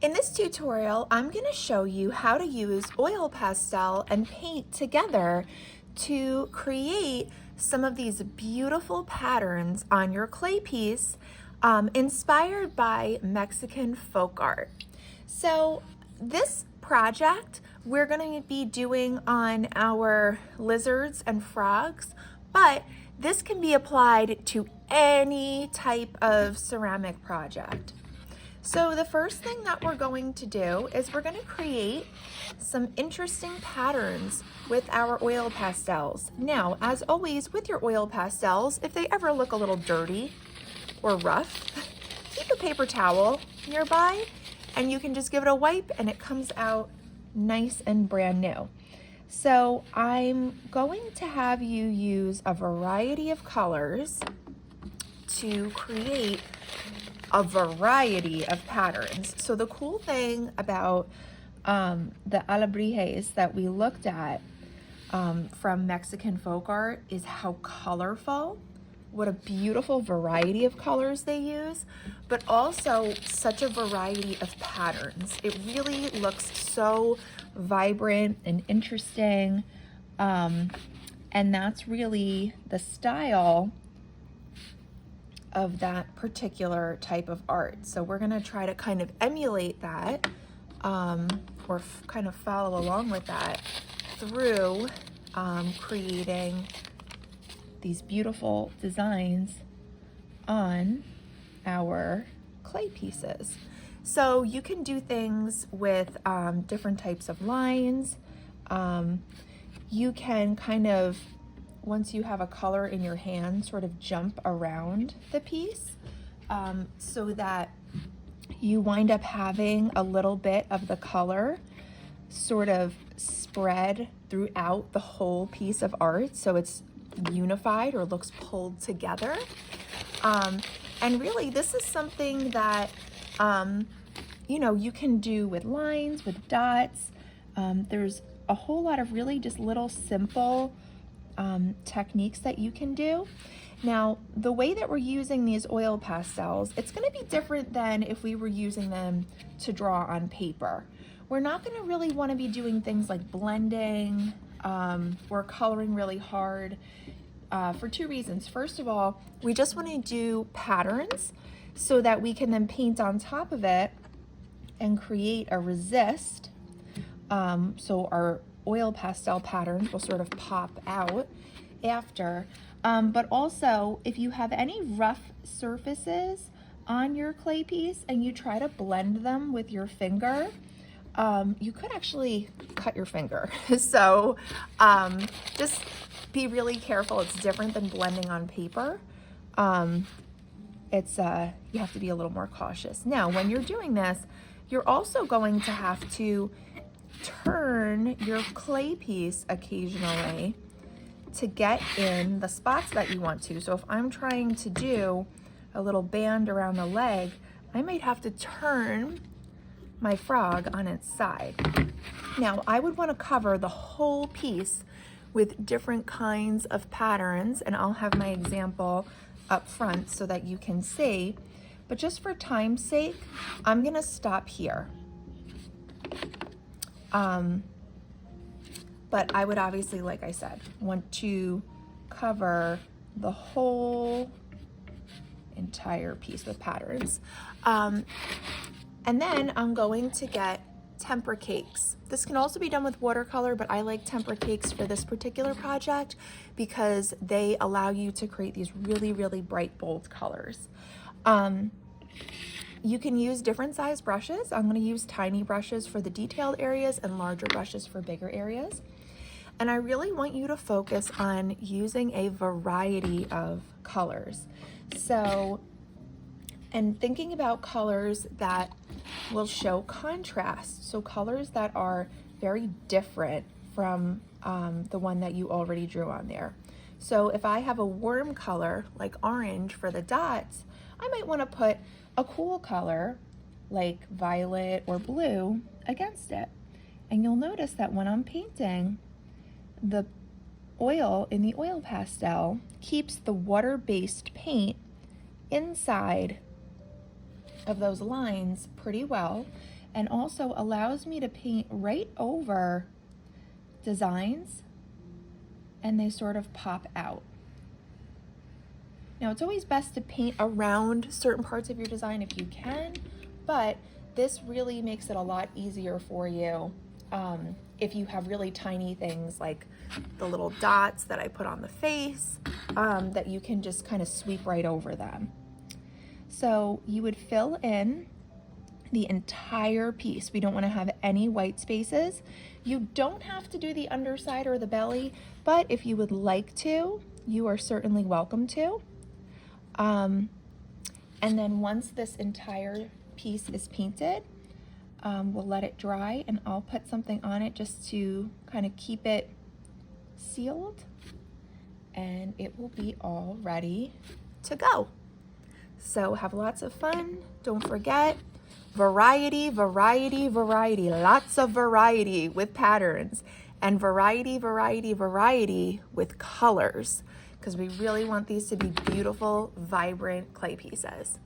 In this tutorial, I'm going to show you how to use oil pastel and paint together to create some of these beautiful patterns on your clay piece inspired by Mexican folk art. So this project we're going to be doing on our lizards and frogs, but this can be applied to any type of ceramic project. So the first thing that we're going to do is we're going to create some interesting patterns with our oil pastels. Now, as always with your oil pastels, if they ever look a little dirty or rough, keep a paper towel nearby and you can just give it a wipe and it comes out nice and brand new. So I'm going to have you use a variety of colors to create a variety of patterns. So the cool thing about the alebrijes that we looked at from Mexican folk art is how colorful, what a beautiful variety of colors they use, but also such a variety of patterns. It really looks so vibrant and interesting, and that's really the style of that particular type of art. So we're gonna try to kind of emulate that or kind of follow along with that through creating these beautiful designs on our clay pieces. So you can do things with different types of lines. You can kind of, once you have a color in your hand, sort of jump around the piece so that you wind up having a little bit of the color sort of spread throughout the whole piece of art, so it's unified or looks pulled together. And really this is something that you know, you can do with lines, with dots. There's a whole lot of really just little simple techniques that you can do. Now, the way that we're using these oil pastels, it's going to be different than if we were using them to draw on paper. We're not going to really want to be doing things like blending or coloring really hard for two reasons. First of all, we just want to do patterns so that we can then paint on top of it and create a resist. So our oil pastel patterns will sort of pop out after. But also, if you have any rough surfaces on your clay piece and you try to blend them with your finger, you could actually cut your finger. So just be really careful. It's different than blending on paper. You have to be a little more cautious. Now, when you're doing this, you're also going to have to turn your clay piece occasionally to get in the spots that you want to. So if I'm trying to do a little band around the leg, I might have to turn my frog on its side. Now, I would want to cover the whole piece with different kinds of patterns, and I'll have my example up front so that you can see. But just for time's sake, I'm going to stop here. But I would obviously, like I said, want to cover the whole entire piece with patterns. And then I'm going to get tempera cakes. This can also be done with watercolor, but I like tempera cakes for this particular project because they allow you to create these really, really bright, bold colors. You can use different size brushes. I'm going to use tiny brushes for the detailed areas and larger brushes for bigger areas. And I really want you to focus on using a variety of colors. So, and thinking about colors that will show contrast. So colors that are very different from the one that you already drew on there. So if I have a warm color like orange for the dots, I might want to put a cool color like violet or blue against it. And you'll notice that when I'm painting, the oil in the oil pastel keeps the water-based paint inside of those lines pretty well, and also allows me to paint right over designs and they sort of pop out. Now it's always best to paint around certain parts of your design if you can, but this really makes it a lot easier for you if you have really tiny things like the little dots that I put on the face, that you can just kind of sweep right over them. So you would fill in the entire piece. We don't want to have any white spaces. You don't have to do the underside or the belly, but if you would like to, you are certainly welcome to. And then once this entire piece is painted, we'll let it dry, and I'll put something on it just to kind of keep it sealed, and it will be all ready to go. So have lots of fun. Don't forget, variety, variety, variety, lots of variety with patterns, and variety, variety, variety with colors, because we really want these to be beautiful, vibrant clay pieces.